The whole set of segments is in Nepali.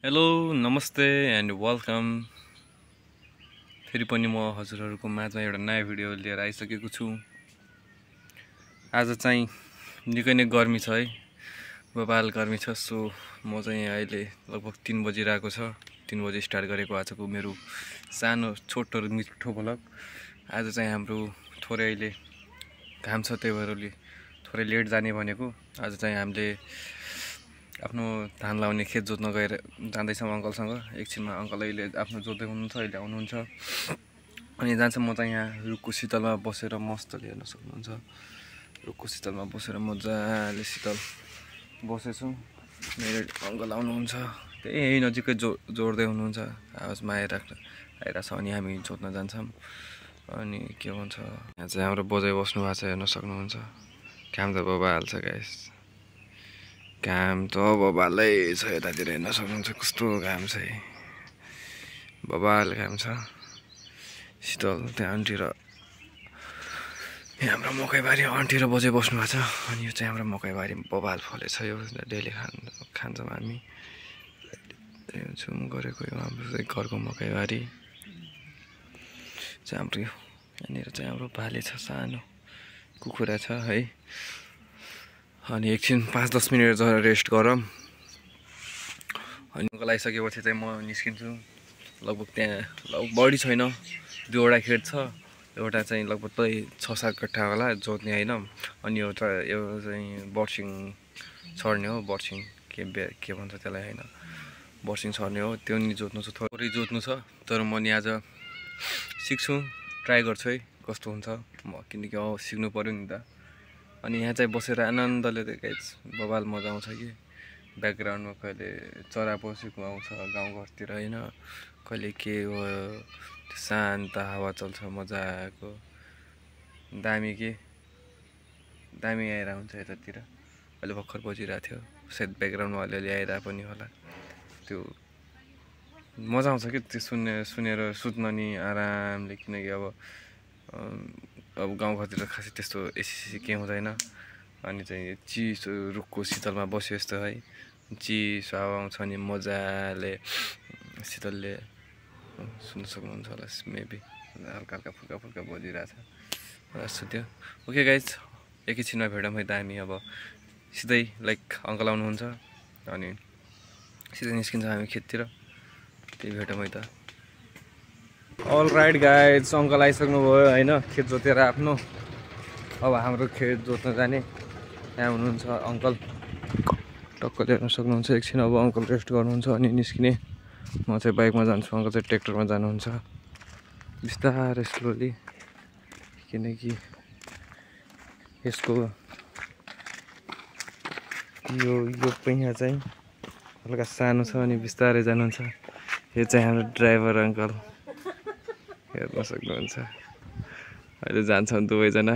हेलो नमस्ते एन्ड वेलकम। फेरि पनि म हजुरहरूको माझमा एउटा नयाँ भिडियो लिएर आइसकेको छु। आज चाहिँ निकै नै गर्मी छ है, बबाल गर्मी छ। सो म चाहिँ अहिले लगभग 3 बजिरहेको छ। 3 बजी स्टार्ट गरेको आजको मेरो सानो छोटो र मिठो भ्लग। आज चाहिँ हाम्रो थोरै अहिले घाम छ, त्यही भएर थोरै लेट जाने भनेको। आज चाहिँ हामीले आफ्नो धान लाउने खेत जोत्न गएर जाँदैछौँ अङ्कलसँग। एकछिनमा अङ्कल अहिले आफ्नो जोत्दै हुनुहुन्छ, अहिले आउनुहुन्छ। अनि जान्छ म चाहिँ यहाँ रुखको शीतलमा बसेर मस्तले हेर्न सक्नुहुन्छ। रुखको शीतलमा बसेर मजाले शीतल बसेछु। मेरो अङ्कल आउनुहुन्छ, त्यही नजिकै जोड्दै हुनुहुन्छ, आवाजमा आइरहेको छ। अनि हामी जोत्न जान्छौँ। अनि के भन्छ, यहाँ चाहिँ हाम्रो बजाइ बस्नु भएको छ, हेर्न सक्नुहुन्छ। काम त बबाल छ गाइस, घाम त बबालै छ। यतातिर हेर्न सक्नुहुन्छ कस्तो घाम छ, बबाल घाम छ। शीतल त्यहाँ आन्टी र यहाँ हाम्रो मकैबारी आन्टी र बजाइ बस्नु भएको छ। अनि यो चाहिँ हाम्रो मकैबारी बबाल फलेछ। यो डेली खान्छौँ हामी। जुम गरेको यो हाम्रो चाहिँ घरको मकैबारी चाहिँ हाम्रो। यहाँनिर चाहिँ हाम्रो भाले छ, सानो कुखुरा छ है। अनि एकछिन 5-10 मिनट जरा रेस्ट गरौँ। अनि अङ्कल आइसकेपछि चाहिँ म निस्किन्छु। लगभग त्यहाँ बढी छैन, 2वटा खेत छ। एउटा चाहिँ लगभग 6-7 कट्ठा होला जोत्ने होइन। अनि एउटा यो चाहिँ बर्सिङ छर्ने हो। बर्सिङ के भन्छ त्यसलाई, होइन बर्सिङ छर्ने हो। त्यो नि जोत्नु छ, थोरै जोत्नु छ। तर म नि आज सिक्छु, ट्राई गर्छु है कस्तो हुन्छ म, किनकि सिक्नु पऱ्यो नि त। अनि यहाँ चाहिँ बसेर आनन्दले गाइस बबाल मजा आउँछ कि। ब्याकग्राउन्डमा कहिले चरा पसेको आउँछ गाउँघरतिर होइन, कहिले के हो, शान्त हावा चल्छ मजाको, दामी के दामी आइरहेको हुन्छ यतातिर। अहिले भर्खर बजिरहेको थियो, सायद ब्याकग्राउन्डमा अलिअलि आइरहेको पनि होला। त्यो मजा आउँछ कि त्यो सुनेर सुत्न नि आरामले। किनकि अब गाउँघरतिर खासै त्यस्तो एसी केही हुँदैन। अनि चाहिँ चिसो रुखको शीतलमा बस्यो यस्तो है, चिसो हावा आउँछ। अनि मजाले शीतलले सुन्न सक्नुहुन्छ होला, मेबी हल्का हल्का फुल्का फुल्का बजिरहेछ जस्तो थियो। ओके गाइज, एकैछिनमा भेटौँ है त हामी। अब सिधै अङ्कल आउनुहुन्छ अनि सिधै निस्किन्छ हामी खेततिर, त्यही भेटौँ है त। अल राइट गाइज, अङ्कल आइसक्नु भयो होइन, खेत जोतेर आफ्नो। अब हाम्रो खेत जोत्न जाने यहाँ हुनुहुन्छ अङ्कल, टक्कले हेर्न सक्नुहुन्छ। एकछिन अब अङ्कल रेस्ट गर्नुहुन्छ अनि निस्किने। म चाहिँ बाइकमा जान्छु, अङ्कल चाहिँ ट्र्याक्टरमा जानुहुन्छ बिस्तारै स्लोली। किनकि यसको यो पहिया चाहिँ हल्का सानो छ अनि बिस्तारै जानुहुन्छ। यो चाहिँ हाम्रो ड्राइभर अङ्कल, हेर्न सक्नुहुन्छ। अहिले जान्छौँ दुवैजना,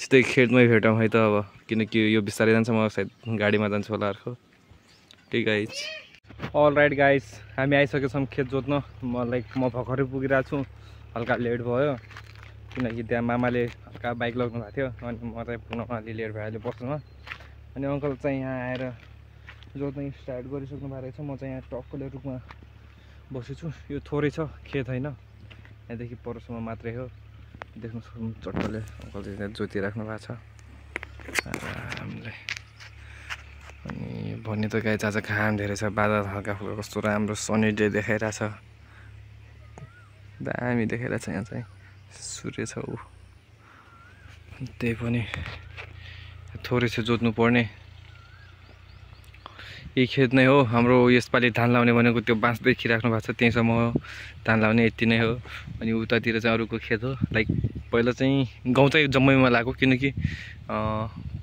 सिधै खेतमै भेटौँ है त अब। किनकि यो बिस्तारै जान्छ, म सायद गाडीमा जान्छु होला अर्को। ठिक गाइज, अल राइट गाइज, हामी आइसकेको छौँ खेत जोत्न। म भर्खरै पुगिरहेको छु, हल्का लेट भयो किनकि त्यहाँ मामाले हल्का बाइक लग्नु भएको थियो। अनि म चाहिँ पुग्नमा अलि लेट भयो अहिले बस्नुमा। अनि अङ्कल चाहिँ यहाँ आएर जोत्न स्टार्ट गरिसक्नु भएको रहेछ। म चाहिँ यहाँ टक्कले रुखमा बसेछु। यो थोरै छ खेत होइन, यहाँदेखि परसम्म मात्रै हो, देख्नु सक्नु चट्टले। अङ्कल चाहिँ जोतिराख्नु भएको छ आरामले। अनि भन्ने त गाई आज घाम धेरै छ, बादल हल्का फुल्का कस्तो राम्रो सनी डे देखाइरहेछ, दामी देखाइरहेछ। यहाँ चाहिँ सूर्य छ ऊ, त्यही पनि थोरै छ जोत्नु पर्ने। यही खेत नै हो हाम्रो। यसपालि धान लाउने भनेको त्यो बाँस देखिराख्नु भएको छ, त्यहीँसम्म हो धान लाउने, यति नै हो। अनि उतातिर चाहिँ अरूको खेत हो। पहिला चाहिँ गाउँ चाहिँ जम्मैमा लगाएको, किनकि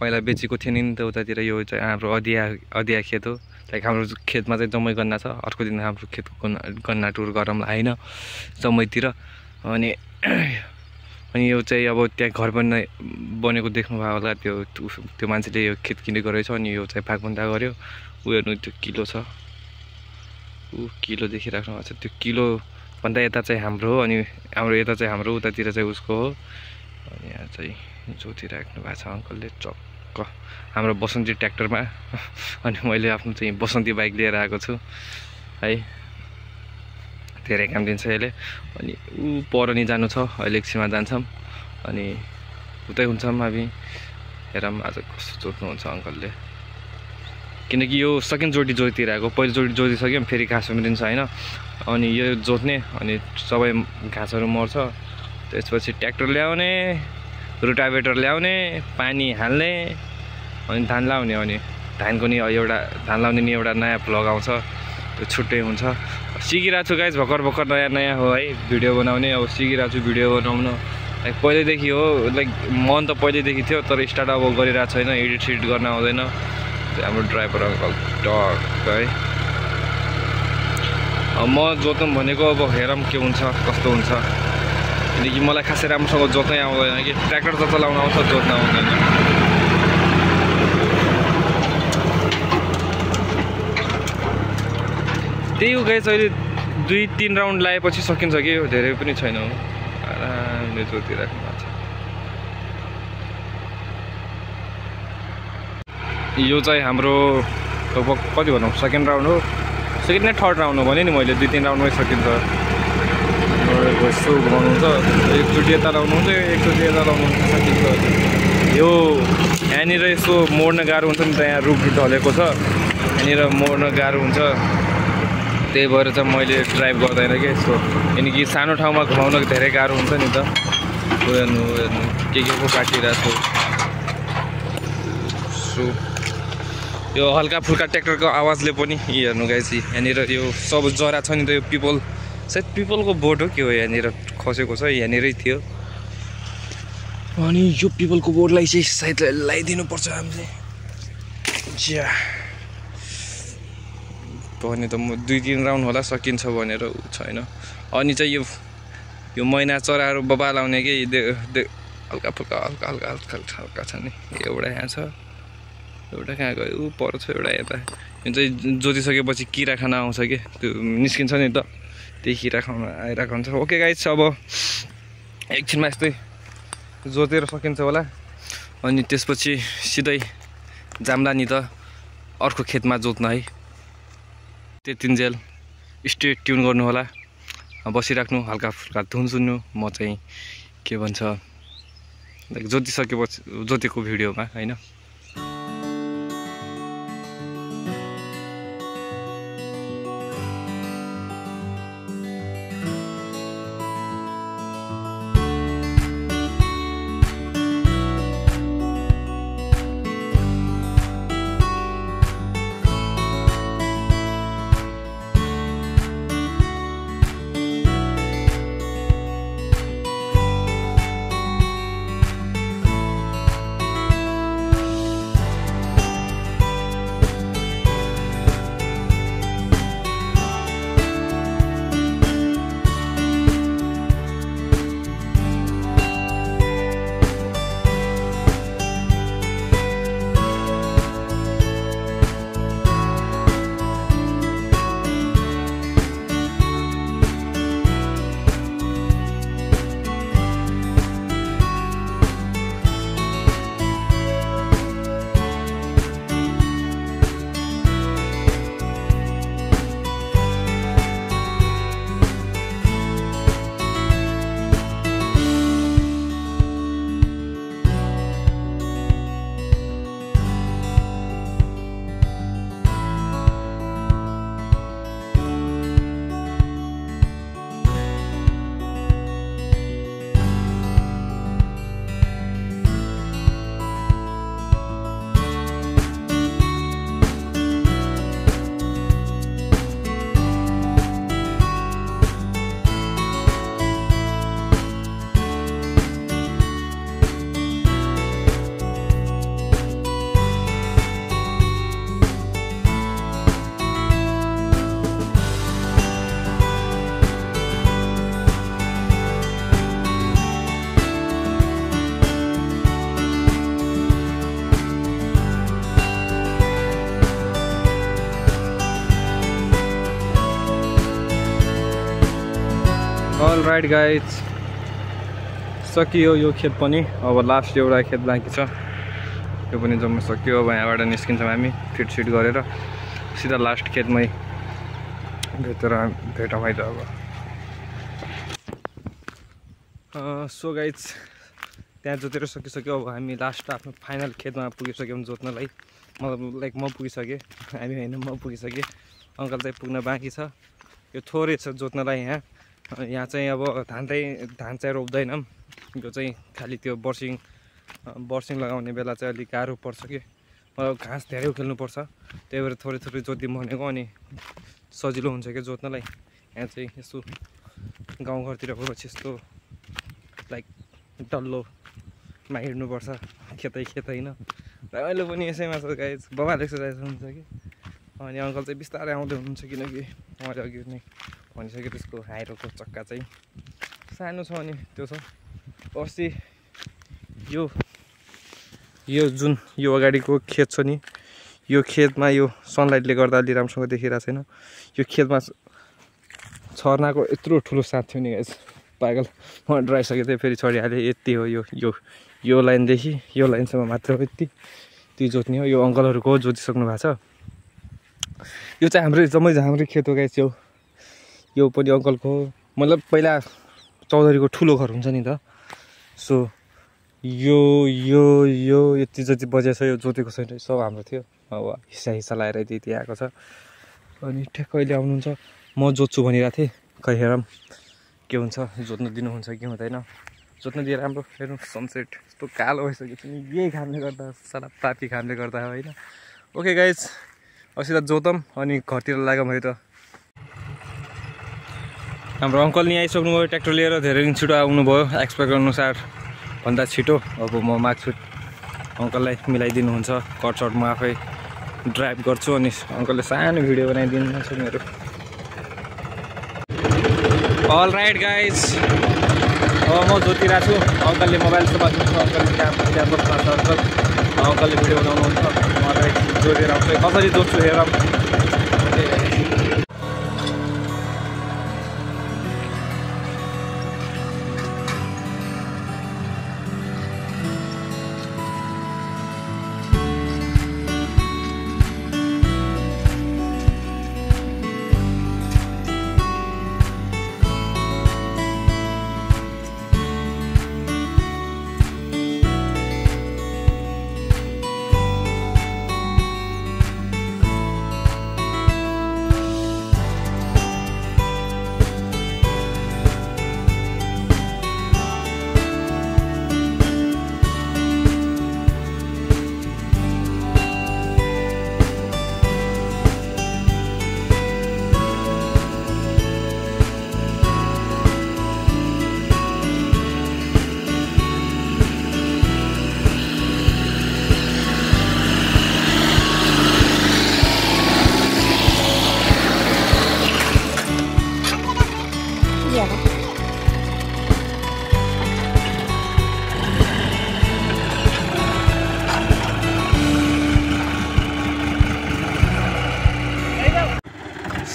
पहिला बेचेको थियो नि त उतातिर। यो चाहिँ हाम्रो अधिया खेत हो। हाम्रो खेतमा चाहिँ जम्मै गन्ना छ। अर्को दिन हाम्रो खेतको गन्ना टुर गरौँला होइन, जम्मैतिर। अनि यो चाहिँ अब त्यहाँ घर बनेको देख्नुभयो होला, त्यो मान्छेले यो खेत किनेको रहेछ। अनि यो चाहिँ भागभन्दा गऱ्यो। ऊ हेर्नु, त्यो किलो छ, ऊ किलो देखिराख्नु भएको छ। त्यो किलोभन्दा यता चाहिँ हाम्रो हो, अनि हाम्रो यता चाहिँ हाम्रो, उतातिर चाहिँ उसको हो। अनि यहाँ चाहिँ जोतिराख्नु भएको छ अङ्कलले हाम्रो बसन्ती ट्र्याक्टरमा अनि मैले आफ्नो चाहिँ बसन्ती बाइक लिएर आएको छु है। धेरै काम दिन्छ यसले। अनि ऊ पर नि जानु छ, अहिले एकछिनमा जान्छौँ अनि उतै हुन्छौँ हामी। हेरौँ आज कस्तो जोत्नुहुन्छ अङ्कलले, किनकि यो सेकेन्ड जोडी जोतिरहेको, पहिलो जोडी जोतिसक्यौँ फेरि घाँस पनि दिन्छ होइन। अनि यो जोत्ने अनि सबै घाँसहरू मर्छ, त्यसपछि ट्र्याक्टर ल्याउने, रोटाभेटर ल्याउने, पानी हाल्ने अनि धान लाउने। अनि धानको नि एउटा धान लाउने नि एउटा नयाँ प्लग आउँछ, त्यो छुट्टै हुन्छ। सिकिरहेको छु गाइज, भर्खर नयाँ हो है भिडियो बनाउने। अब सिकिरहेको छु भिडियो बनाउन, लाइक पहिल्यैदेखि हो, लाइक मन त पहिल्यैदेखि थियो तर स्टार्ट अब गरिरहेको छैन, एडिट सिडिट गर्न आउँदैन। हाम्रो ड्राइभर अङ्कल टक है। अब म जोतौँ भनेको, अब हेरौँ के हुन्छ कस्तो हुन्छ, किनकि मलाई खासै राम्रोसँग जोत्नै आउँदैन कि, ट्र्याक्टर त चलाउन आउँछ, जोत्न आउँदैन। त्यही हो गाइस, अहिले 2-3 राउन्ड लगाएपछि सकिन्छ कि, धेरै पनि छैन, आरामले जोतिराख्नु भएको छ। यो चाहिँ हाम्रो लगभग कति भनौँ सेकेन्ड राउन्ड हो, सेकेन्ड नै थर्ड राउन्ड हो भने नि मैले, 2-3 राउन्डमै सकिन्छ। यसो घुमाउनुहुन्छ, एकचोटि यता लाउनुहुन्छ, एकचोटि यता लाउनुहुन्छ, सकिन्छ। यो यहाँनिर यसो मोड्न गाह्रो हुन्छ नि त, यहाँ रुख ढलेको छ, यहाँनिर मोड्न गाह्रो हुन्छ, त्यही भएर चाहिँ मैले ड्राइभ गर्दैन कि यसो, किनकि सानो ठाउँमा घुमाउन धेरै गाह्रो हुन्छ नि त। हेर्नु के को काटिरहेको छु। यो हल्का फुल्का ट्र्याक्टरको आवाजले पनि हेर्नु गाइस, यहाँनिर यो सब जरा छ नि त, यो पिपल, सायद पिपलको बोट हो के हो, यहाँनिर खसेको छ, यहाँनिरै थियो। अनि यो पिपलको बोटलाई चाहिँ सायद लगाइदिनुपर्छ हामीले। ज्या भने त म 2-3 राउन्ड होला सकिन्छ भनेर छैन। अनि चाहिँ यो मैना चराहरू बबा लाउने कि हल्का फुल्का हल्का छ नि। एउटा यहाँ छ, एउटा कहाँ गयो, ऊ पर छ एउटा यता। यो चाहिँ जोतिसकेपछि किरा खाना आउँछ कि, त्यो निस्किन्छ नि त, त्यही किरा खान आइरहेको हुन्छ। ओके गाइस, अब एकछिनमा यस्तै जोतेर सकिन्छ होला, अनि त्यसपछि सिधै जाम्ला नि त अर्को खेतमा जोत्न है। त्यतिन्जेल स्टे ट्युन गर्नु होला, बसिराख्नु, हल्का फुल्का धुन सुन्नु। म चाहिँ के भन्छ जोतिसकेपछि जोतेको भिडियोमा होइन। ऑल राइट गाइज, सकियो यो खेत पनि। अब लास्ट एउटा खेत बाँकी छ, यो पनि जम्मै सक्यो। अब यहाँबाट निस्किन्छौँ हामी फिटसिट गरेर सिधा लास्ट खेतमै भेटौँ है त अब। सो गाइज त्यहाँ जोतेर सकिसक्यो। अब हामी लास्ट आफ्नो फाइनल खेतमा पुगिसक्यौँ जोत्नलाई। मतलब लाइक म पुगिसकेँ, हामी होइन म पुगिसकेँ, अङ्कल चाहिँ पुग्न बाँकी छ। यो थोरै छ जोत्नलाई यहाँ। यहाँ चाहिँ अब धान चाहिँ रोप्दैनौँ, यो चाहिँ खालि त्यो बर्सिङ लगाउने बेला चाहिँ अलिक गाह्रो पर्छ कि मतलब घाँस धेरै उखेल्नुपर्छ, त्यही भएर थोरै जोतिदिउँ भनेको। अनि सजिलो हुन्छ क्या जोत्नलाई। यहाँ चाहिँ यस्तो गाउँघरतिर गएपछि यस्तो लाइक डल्लोमा हिँड्नुपर्छ, खेतै होइन। रमाइलो पनि यसैमा छ गाइज, बबाल एक्सर्साइज हुन्छ कि। अनि अङ्कल चाहिँ बिस्तारै आउँदै हुनुहुन्छ किनकि उहाँले अघि नै भनिसक्यो त्यसको हाइरोको चक्का चाहिँ सानो छ। अनि त्यो छ अस्ति यो जुन यो अगाडिको खेत छ नि, यो खेतमा यो सनलाइटले गर्दा अलि राम्रोसँग देखिरहेको छैन। यो खेतमा छर्नाको यत्रो ठुलो साथ थियो नि गाइज, पागल। म डराइसकेको थिएँ, फेरि चढिहालेँ। यति हो यो लाइनदेखि यो लाइनसम्म मात्र हो, यति जोत्ने हो। यो अङ्कलहरूको जोतिसक्नु भएको छ। यो चाहिँ हाम्रै खेत हो गाइज। यो पनि अङ्कलको हो। मतलब पहिला चौधरीको ठुलो घर हुन्छ नि त। सो यो यति जति बजेको छ, यो जोतेको छैन, सब हाम्रो थियो। अब हिस्सा लाएर यति आएको छ। अनि ठ्याक्क अहिले आउनुहुन्छ, म जोत्छु भनिरहेको थिएँ। खै हेरौँ के हुन्छ, जोत्न दिनुहुन्छ कि हुँदैन। जोत्न दिएर राम्रो। हेर्नु सनसेट यस्तो कालो भइसक्यो पनि यही घामले गर्दा, साला पापी घामले गर्दा होइन। ओके गाइज, असिधा जोतौँ अनि घरतिर लागौँ है त। हाम्रो अङ्कल नि आइसक्नुभयो ट्र्याक्टर लिएर, धेरै दिन छिटो आउनुभयो एक्सपेक्ट अनुसार भन्दा छिटो। अब म माग्छु अङ्कललाई मिलाइदिनुहुन्छ कटसट, म आफै ड्राइभ गर्छु अनि अङ्कलले सानो भिडियो बनाइदिनुहुन्छ मेरो। अल राइट गाइज, अब म जोतिरहेको छु। अङ्कलले मोबाइल समात्नुहुन्छ, अङ्कलले त्यहाँ बस्नुहुन्छ अङ्कल। अङ्कलले भिडियो बनाउनुहुन्छ, मलाई जोतेर आउँछ। कसरी जोत्छु हेरौँ।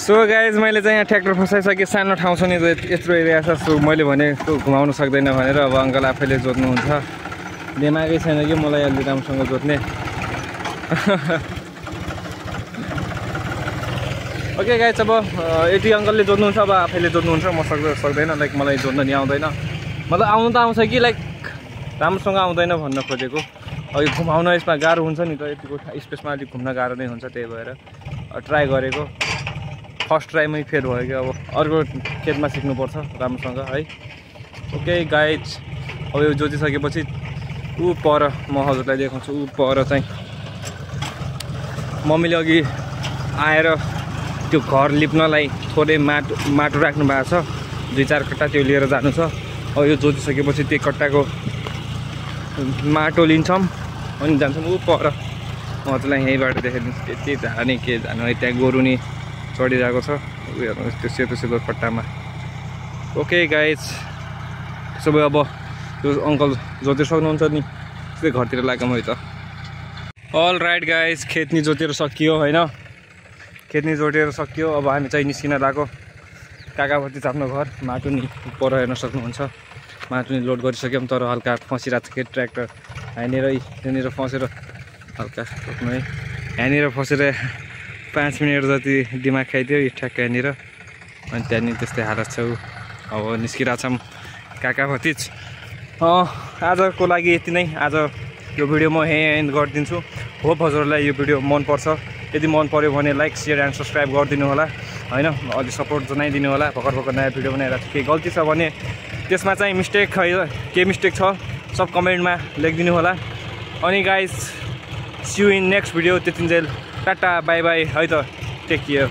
सो गाइज, मैले चाहिँ यहाँ ट्र्याक्टर फसाइसकेँ। सानो ठाउँ छ नि, यत्रो एरिया छ। सो मैले भने घुमाउनु सक्दैन भनेर अब अङ्कल आफैले जोत्नुहुन्छ। दिमागै छैन कि मलाई अलि राम्रोसँग जोत्ने। ओके गाइज, अब यति अङ्कलले जोत्नुहुन्छ, अब आफैले जोत्नुहुन्छ। म सक्दैन, लाइक मलाई जोत्न नि आउँदैन। मतलब आउनु त आउँछ कि लाइक राम्रोसँग आउँदैन भन्न खोजेको। अघि घुमाउन यसमा गाह्रो हुन्छ नि त, यतिको स्पेसमा अलिक घुम्न गाह्रो नै हुन्छ, त्यही भएर ट्राई गरेको। फर्स्ट ट्राईमै फेल भयो कि अब अर्को खेतमा सिक्नुपर्छ राम्रोसँग है। ओके गाइज, अब यो जोतिसकेपछि ऊ पर म हजुरलाई देखाउँछु। ऊ पर चाहिँ मम्मीले अघि आएर त्यो घर लिप्नलाई थोरै माटो राख्नु भएको छ, 2-4 कट्टा त्यो लिएर जानु छ। अब यो जोतिसकेपछि त्यो कट्टाको माटो लिन्छौँ अनि जान्छौँ ऊ पर। म चाहिँ यहीँबाट देखाइदिन्छु के जाने है। त्यहाँ गोरु नि चढिरहेको छ त्यो सेतो कट्टामा। ओके गाइज, त्यसो भए अब त्यो अङ्कल जोतेर सक्नुहुन्छ नि, त्यस्तै घरतिर लागौँ है त। अल राइट गाइज, खेत नि जोतेर सकियो होइन। खेत नि जोतेर सकियो। अब हामी चाहिँ निस्किन लागेको काकापट्टि छ आफ्नो घर। माटो नि पर हेर्न सक्नुहुन्छ, माटो नि लोड गरिसक्यौँ, तर हल्का फसिरहेको छ कि ट्र्याक्टर हानेर त्यहाँनिर फसेर हल्का रोक्नु है। यहाँनिर फसेर 5 मिनट जति दिमाग खाइदियो यो ठ्याक्क यहाँनिर। अनि त्यहाँनिर त्यस्तै हालत छ। अब निस्किरहेछौँ काका भतिज। आजको लागि यति नै। आज यो भिडियो म यहीँ एन्ड गरिदिन्छु। होप हजुरहरूलाई यो भिडियो मनपर्छ। यदि मन पर्यो भने लाइक सेयर एन्ड सब्सक्राइब गरिदिनु होला होइन। अलि सपोर्ट जनाइदिनु होला। भर्खर नयाँ भिडियो बनाइरहेको छु। केही गल्ती छ भने त्यसमा चाहिँ मिस्टेक के मिस्टेक छ सब कमेन्टमा लेखिदिनु होला। अनि guys see you in next video. त्यतिन्जेल टाटा बाई बाई है त। Take care.